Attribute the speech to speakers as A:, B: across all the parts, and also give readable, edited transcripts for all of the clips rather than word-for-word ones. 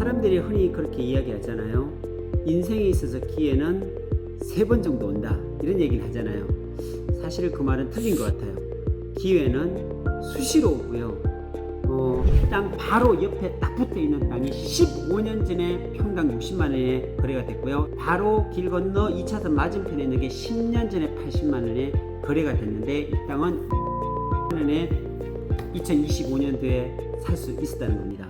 A: 사람들이 흔히 그렇게 이야기하잖아요. 인생에 있어서 기회는 3번 정도 온다, 이런 얘기를 하잖아요. 사실 그 말은 틀린 것 같아요. 기회는 수시로 오고요. 땅 바로 옆에 딱 붙어 있는 땅이 15년 전에 평당 60만 원에 거래가 됐고요. 바로 길 건너 2차선 맞은편에 있는 게 10년 전에 80만 원에 거래가 됐는데, 이 땅은 2025년도에 살 수 있었다는 겁니다.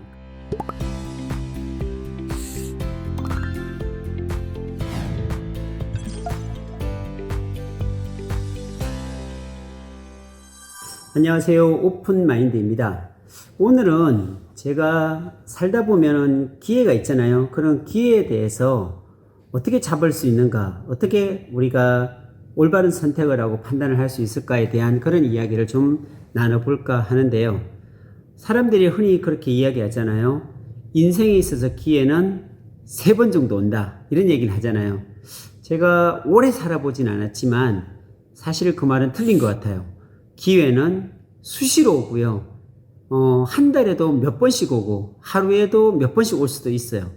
A: 안녕하세요. 오픈마인드입니다. 오늘은 제가 살다 보면 기회가 있잖아요. 그런 기회에 대해서 어떻게 잡을 수 있는가, 어떻게 우리가 올바른 선택을 하고 판단을 할 수 있을까에 대한 그런 이야기를 좀 나눠볼까 하는데요. 사람들이 흔히 그렇게 이야기하잖아요. 인생에 있어서 기회는 3번 정도 온다, 이런 얘기를 하잖아요. 제가 오래 살아보진 않았지만 사실 그 말은 틀린 것 같아요. 기회는 수시로 오고요. 한 달에도 몇 번씩 오고 하루에도 몇 번씩 올 수도 있어요.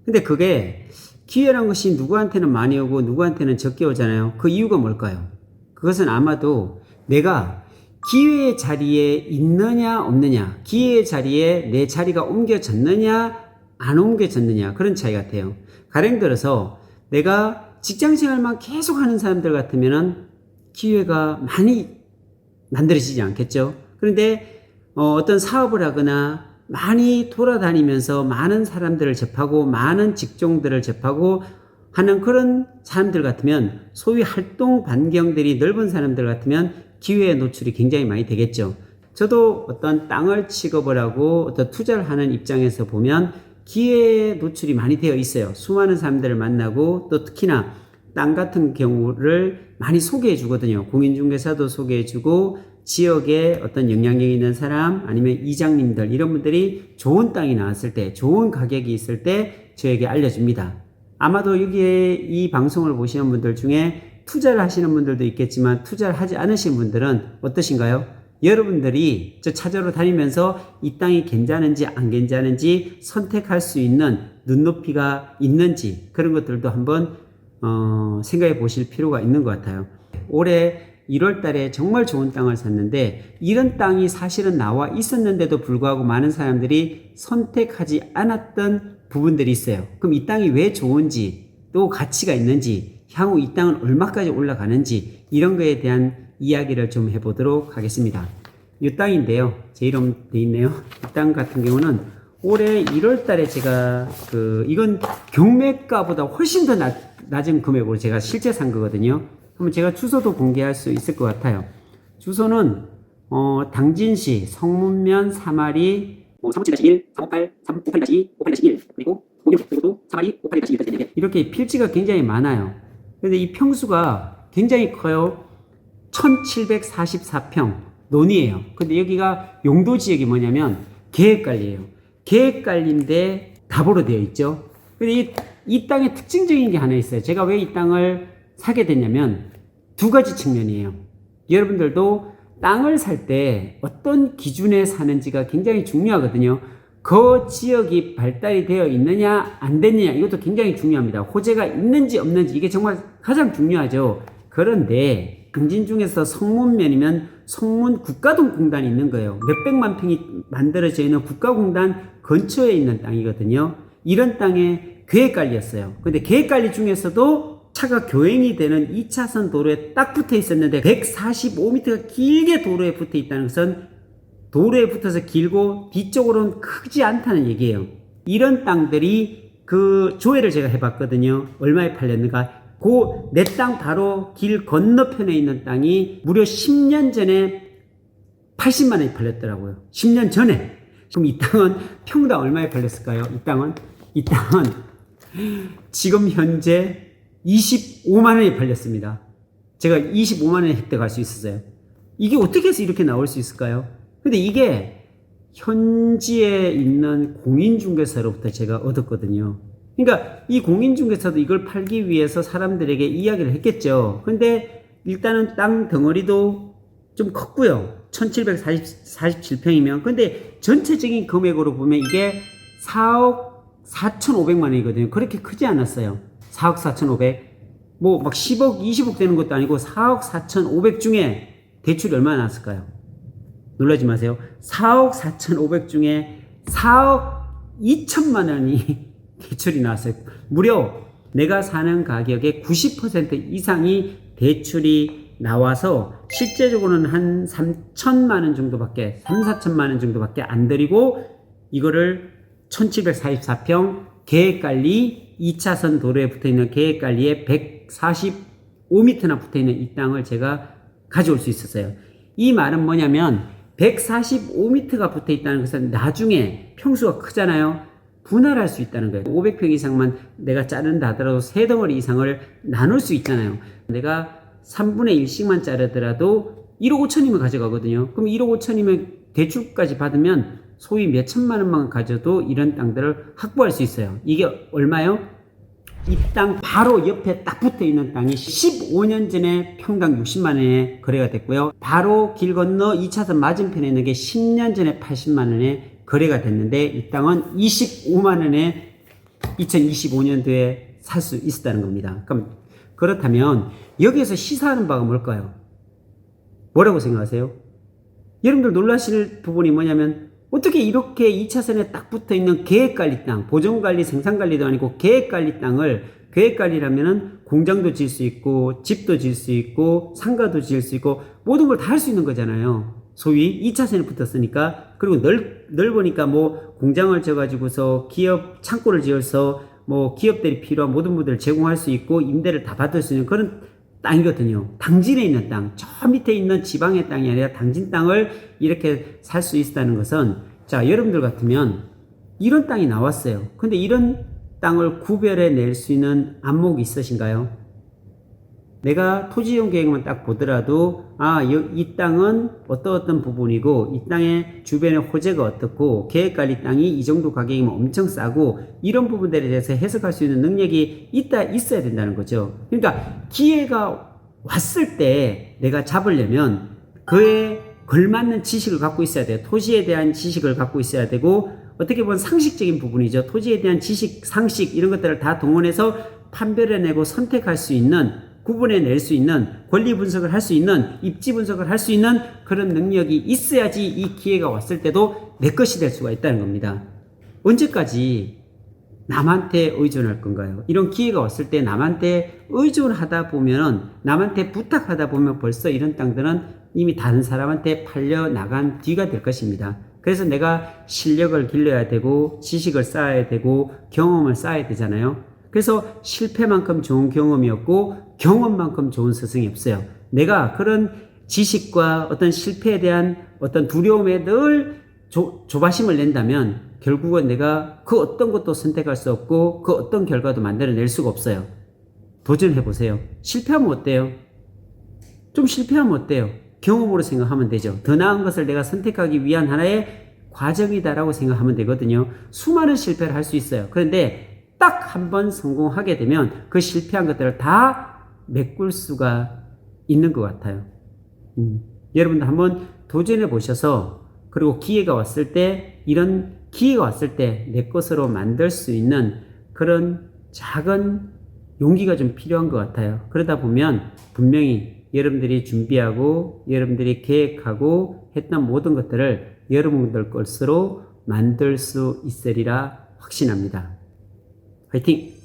A: 근데 그게 기회란 것이 누구한테는 많이 오고 누구한테는 적게 오잖아요. 그 이유가 뭘까요? 그것은 아마도 내가 기회의 자리에 있느냐 없느냐, 기회의 자리에 내 자리가 옮겨졌느냐 안 옮겨졌느냐, 그런 차이 같아요. 가령 들어서 내가 직장생활만 계속 하는 사람들 같으면은 기회가 많이 만들어지지 않겠죠. 그런데 어떤 사업을 하거나 많이 돌아다니면서 많은 사람들을 접하고 많은 직종들을 접하고 하는 그런 사람들 같으면, 소위 활동 반경들이 넓은 사람들 같으면 기회의 노출이 굉장히 많이 되겠죠. 저도 어떤 땅을 취급을 하고 어떤 투자를 하는 입장에서 보면 기회의 노출이 많이 되어 있어요. 수많은 사람들을 만나고, 또 특히나 땅 같은 경우를 많이 소개해 주거든요. 공인중개사도 소개해 주고, 지역에 어떤 영향력 있는 사람, 아니면 이장님들, 이런 분들이 좋은 땅이 나왔을 때, 좋은 가격이 있을 때 저에게 알려줍니다. 아마도 여기에 이 방송을 보시는 분들 중에 투자를 하시는 분들도 있겠지만 투자를 하지 않으신 분들은 어떠신가요? 여러분들이 저 찾아러 다니면서 이 땅이 괜찮은지 안 괜찮은지 선택할 수 있는 눈높이가 있는지, 그런 것들도 한번 생각해 보실 필요가 있는 것 같아요. 올해 1월 달에 정말 좋은 땅을 샀는데, 이런 땅이 사실은 나와 있었는데도 불구하고 많은 사람들이 선택하지 않았던 부분들이 있어요. 그럼 이 땅이 왜 좋은지, 또 가치가 있는지, 향후 이 땅은 얼마까지 올라가는지, 이런 거에 대한 이야기를 좀 해보도록 하겠습니다. 이 땅인데요, 제 이름 돼 있네요. 이 땅 같은 경우는 올해 1월 달에 제가 이건 경매가보다 훨씬 더 낮은 금액으로 제가 실제 산 거거든요. 그러면 제가 주소도 공개할 수 있을 것 같아요. 주소는 당진시 성문면 3마리 357-1, 358, 358-2, 58-1, 그리고 목욕도도 3마리 58-1, 이렇게 필지가 굉장히 많아요. 근데 이 평수가 굉장히 커요. 1744평 논이에요. 근데 여기가 용도 지역이 뭐냐면 계획관리예요. 계획관리인데 답으로 되어 있죠. 근데 이 땅의 특징적인 게 하나 있어요. 제가 왜 이 땅을 사게 됐냐면 2가지 측면이에요. 여러분들도 땅을 살 때 어떤 기준에 사는지가 굉장히 중요하거든요. 그 지역이 발달이 되어 있느냐 안 됐느냐, 이것도 굉장히 중요합니다. 호재가 있는지 없는지, 이게 정말 가장 중요하죠. 그런데 당진 중에서 성문면이면 성문 국가동공단이 있는 거예요. 몇백만 평이 만들어져 있는 국가공단 근처에 있는 땅이거든요. 이런 땅에 계획관리였어요. 근데 계획관리 중에서도 차가 교행이 되는 2차선 도로에 딱 붙어 있었는데 145m가 길게 도로에 붙어 있다는 것은 도로에 붙어서 길고 뒤쪽으로는 크지 않다는 얘기예요. 이런 땅들이 조회를 제가 해봤거든요. 얼마에 팔렸는가. 내 땅 바로 길 건너편에 있는 땅이 무려 10년 전에 80만 원에 팔렸더라고요. 10년 전에. 그럼 이 땅은 평당 얼마에 팔렸을까요? 이 땅은 지금 현재 25만 원에 팔렸습니다. 제가 25만 원에 획득할 수 있었어요. 이게 어떻게 해서 이렇게 나올 수 있을까요? 근데 이게 현지에 있는 공인중개사로부터 제가 얻었거든요. 그러니까 이 공인중개사도 이걸 팔기 위해서 사람들에게 이야기를 했겠죠. 근데 일단은 땅 덩어리도 좀 컸고요. 1747평이면. 근데 전체적인 금액으로 보면 이게 4억 4,500만 원이거든요. 그렇게 크지 않았어요. 4억 4,500. 뭐 막 10억, 20억 되는 것도 아니고 4억 4,500 중에 대출이 얼마나 나왔을까요? 놀라지 마세요. 4억 4,500 중에 4억 2천만 원이 대출이 나왔어요. 무려 내가 사는 가격의 90% 이상이 대출이 나와서 실제적으로는 한 3천만 원 정도밖에, 3, 4천만 원 정도밖에 안 들이고 이거를 1744평 계획관리 2차선 도로에 붙어있는 계획관리에 145m나 붙어있는 이 땅을 제가 가져올 수 있었어요. 이 말은 뭐냐면 145m가 붙어있다는 것은 나중에 평수가 크잖아요. 분할할 수 있다는 거예요. 500평 이상만 내가 자른다 하더라도 3덩어리 이상을 나눌 수 있잖아요. 내가 3분의 1씩만 자르더라도 1억 5천이면 가져가거든요. 그럼 1억 5천이면 대출까지 받으면 소위 몇 천만 원만 가져도 이런 땅들을 확보할 수 있어요. 이게 얼마요? 이 땅 바로 옆에 딱 붙어 있는 땅이 15년 전에 평당 60만 원에 거래가 됐고요. 바로 길 건너 2차선 맞은편에 있는 게 10년 전에 80만 원에 거래가 됐는데 이 땅은 25만 원에 2025년도에 살 수 있었다는 겁니다. 그럼 그렇다면 여기에서 시사하는 바가 뭘까요? 뭐라고 생각하세요? 여러분들 놀라실 부분이 뭐냐면 어떻게 이렇게 2차선에 딱 붙어 있는 계획관리 땅, 보존관리, 생산관리도 아니고 계획관리 땅을, 계획관리라면은 공장도 지을 수 있고 집도 지을 수 있고 상가도 지을 수 있고 모든 걸 다 할 수 있는 거잖아요. 소위 2차선에 붙었으니까. 그리고 넓으니까 뭐 공장을 지어가지고서 기업 창고를 지어서 뭐 기업들이 필요한 모든 것들을 제공할 수 있고 임대를 다 받을 수 있는 그런 땅이거든요. 당진에 있는 땅, 저 밑에 있는 지방의 땅이 아니라 당진 땅을 이렇게 살 수 있다는 것은, 자, 여러분들 같으면 이런 땅이 나왔어요. 근데 이런 땅을 구별해 낼 수 있는 안목이 있으신가요? 내가 토지이용 계획만 딱 보더라도 이 땅은 어떤 부분이고 이 땅의 주변의 호재가 어떻고 계획관리 땅이 이 정도 가격이면 엄청 싸고 이런 부분들에 대해서 해석할 수 있는 능력이 있어야 된다는 거죠. 그러니까 기회가 왔을 때 내가 잡으려면 그에 걸맞는 지식을 갖고 있어야 돼요. 토지에 대한 지식을 갖고 있어야 되고 어떻게 보면 상식적인 부분이죠. 토지에 대한 지식, 상식 이런 것들을 다 동원해서 판별해내고 선택할 수 있는, 구분해낼 수 있는, 권리 분석을 할 수 있는, 입지 분석을 할 수 있는 그런 능력이 있어야지 이 기회가 왔을 때도 내 것이 될 수가 있다는 겁니다. 언제까지 남한테 의존할 건가요? 이런 기회가 왔을 때 남한테 의존하다 보면, 남한테 부탁하다 보면 벌써 이런 땅들은 이미 다른 사람한테 팔려 나간 뒤가 될 것입니다. 그래서 내가 실력을 길러야 되고 지식을 쌓아야 되고 경험을 쌓아야 되잖아요. 그래서 실패만큼 좋은 경험이 없고 경험만큼 좋은 스승이 없어요. 내가 그런 지식과 어떤 실패에 대한 어떤 두려움에 늘 조바심을 낸다면 결국은 내가 그 어떤 것도 선택할 수 없고 그 어떤 결과도 만들어낼 수가 없어요. 도전해보세요. 실패하면 어때요? 좀 실패하면 어때요? 경험으로 생각하면 되죠. 더 나은 것을 내가 선택하기 위한 하나의 과정이다라고 생각하면 되거든요. 수많은 실패를 할 수 있어요. 그런데 딱 한 번 성공하게 되면 그 실패한 것들을 다 메꿀 수가 있는 것 같아요. 여러분들 한번 도전해 보셔서 그리고 기회가 왔을 때, 이런 기회가 왔을 때 내 것으로 만들 수 있는 그런 작은 용기가 좀 필요한 것 같아요. 그러다 보면 분명히 여러분들이 준비하고 여러분들이 계획하고 했던 모든 것들을 여러분들 것으로 만들 수 있으리라 확신합니다. 화이팅!